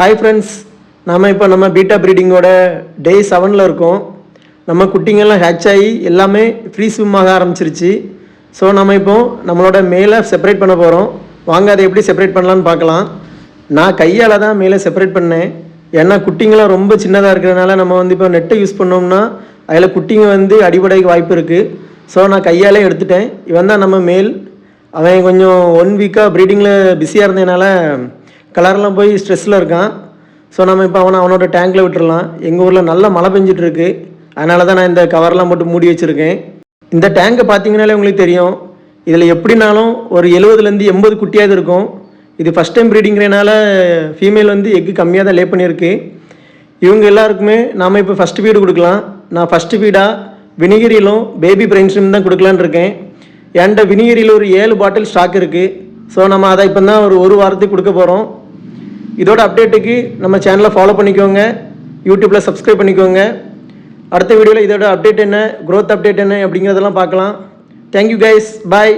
Hi friends, நம்ம beta ப்ரீடிங்கோட டே 7ல் இருக்கோம். நம்ம குட்டிங்கெல்லாம் ஹேட்ச் ஆகி எல்லாமே ஃப்ரீ ஸ்விம் ஆக ஆரம்பிச்சிருச்சு. ஸோ நம்ம இப்போ நம்மளோட மேலே செப்பரேட் பண்ண போகிறோம். வாங்க அதை எப்படி செப்பரேட் பண்ணலான்னு பார்க்கலாம். நான் கையால் தான் மேலே செப்பரேட் பண்ணேன். ஏன்னா குட்டிங்கெல்லாம் ரொம்ப சின்னதாக இருக்கிறதுனால நம்ம இப்போ நெட்டை யூஸ் பண்ணோம்னா அதில் குட்டிங்க அடிபடைக்கு வாய்ப்பு இருக்குது. ஸோ நான் கையாலே எடுத்துட்டேன். இவன் தான் நம்ம மேல். அவன் கொஞ்சம் 1 வீக்காக ப்ரீடிங்கில் பிஸியாக இருந்ததுனால கலர்லாம் போய் ஸ்ட்ரெஸ்ஸில் இருக்கான். ஸோ நம்ம இப்போ அவனோட டேங்கில் விட்டுடலாம். எங்கள் ஊரில் நல்லா மழை பெஞ்சிட்ருக்கு, அதனால தான் நான் இந்த கவர்லாம் போட்டு மூடி வச்சுருக்கேன். இந்த டேங்கை பார்த்தீங்கன்னாலே உங்களுக்கு தெரியும், இதில் எப்படினாலும் ஒரு 70லேருந்து 80 குட்டியாவது இருக்கும். இது ஃபஸ்ட் டைம் ப்ரீடிங்கிறனால ஃபீமேல் எக்கு கம்மியாக தான் லே பண்ணியிருக்கு. இவங்க எல்லாருக்குமே நாம் இப்போ ஃபஸ்ட்டு ஃபீடு கொடுக்கலாம். நான் ஃபஸ்ட்டு ஃபீடாக வினிகரிலும் பேபி பிரெயின் ஸ்ட்ரீம் தான் கொடுக்கலான்னு இருக்கேன். என்கிட்ட வினிகரியில் ஒரு 7 பாட்டில் ஸ்டாக் இருக்குது. ஸோ நம்ம அதை இப்போ தான் ஒரு வாரத்துக்கு கொடுக்க போகிறோம். இதோட அப்டேட்டுக்கு நம்ம சேனலை ஃபாலோ பண்ணிக்கோங்க, யூடியூப்பில் சப்ஸ்கிரைப் பண்ணிக்கோங்க. அடுத்த வீடியோவில் இதோட அப்டேட் என்ன, க்ரோத் அப்டேட் என்ன அப்படிங்கிறதெல்லாம் பார்க்கலாம். தேங்க்யூ கைஸ், பாய்.